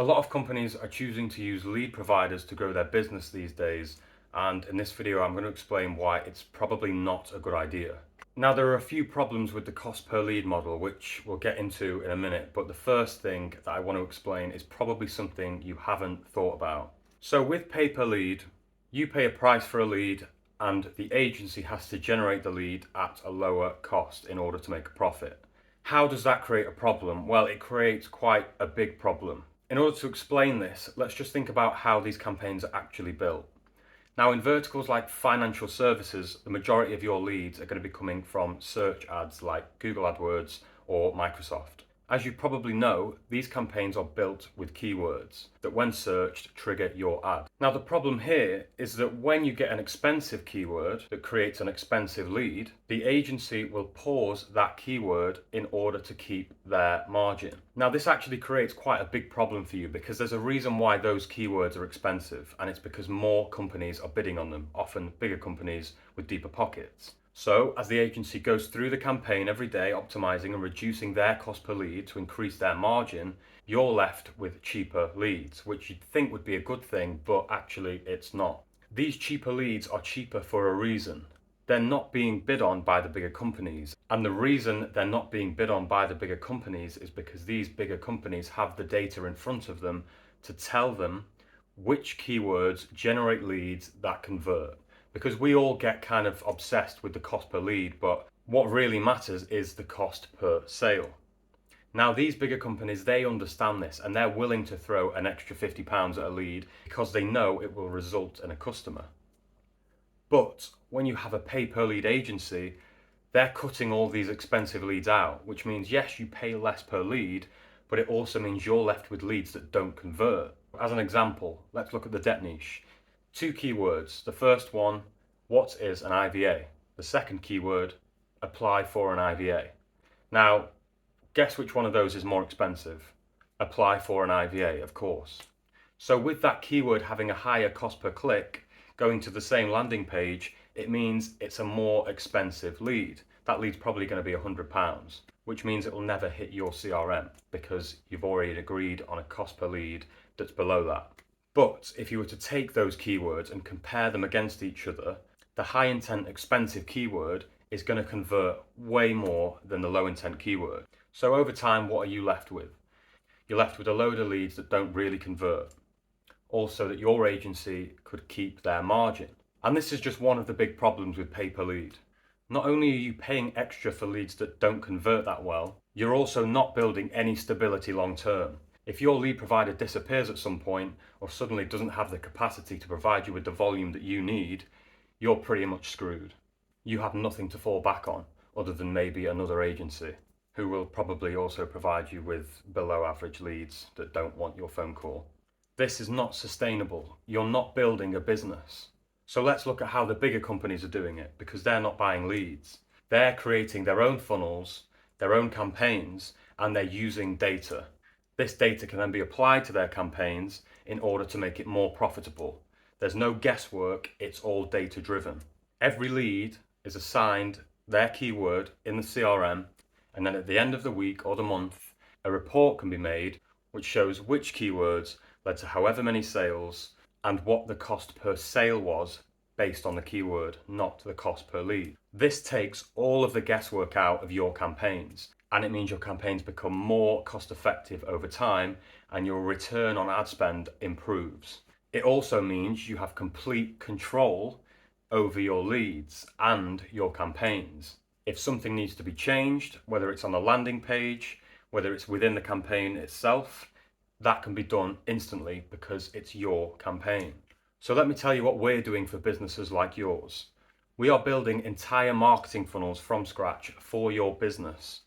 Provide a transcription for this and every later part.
A lot of companies are choosing to use lead providers to grow their business these days, and in this video I'm going to explain why it's probably not a good idea. Now, there are a few problems with the cost per lead model, which we'll get into in a minute, but the first thing that I want to explain is probably something you haven't thought about. So with pay per lead, you pay a price for a lead and the agency has to generate the lead at a lower cost in order to make a profit. How does that create a problem? Well, it creates quite a big problem. In order to explain this, let's just think about how these campaigns are actually built. Now, in verticals like financial services, the majority of your leads are going to be coming from search ads like Google AdWords or Microsoft. As you probably know, these campaigns are built with keywords that when searched trigger your ad. Now, the problem here is that when you get an expensive keyword that creates an expensive lead, the agency will pause that keyword in order to keep their margin. Now, this actually creates quite a big problem for you because there's a reason why those keywords are expensive, and it's because more companies are bidding on them, often bigger companies with deeper pockets. So, as the agency goes through the campaign every day, optimizing and reducing their cost per lead to increase their margin, you're left with cheaper leads, which you'd think would be a good thing, but actually it's not. These cheaper leads are cheaper for a reason. They're not being bid on by the bigger companies. And the reason they're not being bid on by the bigger companies is because these bigger companies have the data in front of them to tell them which keywords generate leads that convert. Because we all get kind of obsessed with the cost per lead, but what really matters is the cost per sale. Now, these bigger companies, they understand this and they're willing to throw an extra £50 at a lead because they know it will result in a customer. But when you have a pay per lead agency, they're cutting all these expensive leads out, which means, yes, you pay less per lead, but it also means you're left with leads that don't convert. As an example, let's look at the debt niche. 2 keywords. The first one, what is an IVA? The second keyword, apply for an IVA. Now, guess which one of those is more expensive? Apply for an IVA, of course. So with that keyword having a higher cost per click, going to the same landing page, it means it's a more expensive lead. That lead's probably going to be £100, which means it will never hit your CRM because you've already agreed on a cost per lead that's below that. But if you were to take those keywords and compare them against each other, the high intent expensive keyword is going to convert way more than the low intent keyword. So over time, what are you left with? You're left with a load of leads that don't really convert. Also, that your agency could keep their margin. And this is just one of the big problems with pay per lead. Not only are you paying extra for leads that don't convert that well, you're also not building any stability long term. If your lead provider disappears at some point or suddenly doesn't have the capacity to provide you with the volume that you need, you're pretty much screwed. You have nothing to fall back on other than maybe another agency who will probably also provide you with below average leads that don't want your phone call. This is not sustainable. You're not building a business. So let's look at how the bigger companies are doing it, because they're not buying leads. They're creating their own funnels, their own campaigns, and they're using data. This data can then be applied to their campaigns in order to make it more profitable. There's no guesswork, it's all data driven. Every lead is assigned their keyword in the CRM, and then at the end of the week or the month, a report can be made which shows which keywords led to however many sales and what the cost per sale was based on the keyword, not the cost per lead. This takes all of the guesswork out of your campaigns, and it means your campaigns become more cost effective over time and your return on ad spend improves. It also means you have complete control over your leads and your campaigns. If something needs to be changed, whether it's on the landing page, whether it's within the campaign itself, that can be done instantly because it's your campaign. So let me tell you what we're doing for businesses like yours. We are building entire marketing funnels from scratch for your business.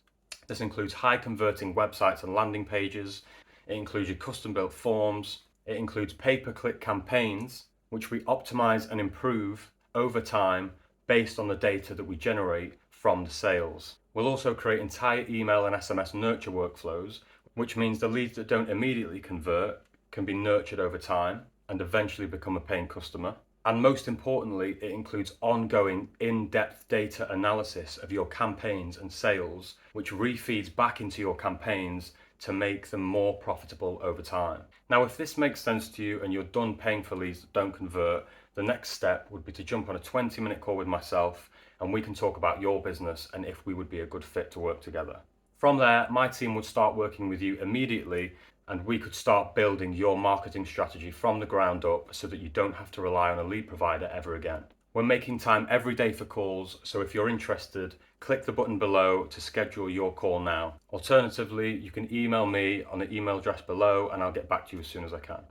This includes high converting websites and landing pages. It includes your custom built forms. It includes pay-per-click campaigns, which we optimize and improve over time based on the data that we generate from the sales. We'll also create entire email and SMS nurture workflows, which means the leads that don't immediately convert can be nurtured over time and eventually become a paying customer. And most importantly, it includes ongoing in-depth data analysis of your campaigns and sales, which refeeds back into your campaigns to make them more profitable over time. Now, if this makes sense to you and you're done paying for leads that don't convert, the next step would be to jump on a 20-minute call with myself and we can talk about your business and if we would be a good fit to work together. From there, my team would start working with you immediately and we could start building your marketing strategy from the ground up so that you don't have to rely on a lead provider ever again. We're making time every day for calls, so if you're interested, click the button below to schedule your call now. Alternatively, you can email me on the email address below and I'll get back to you as soon as I can.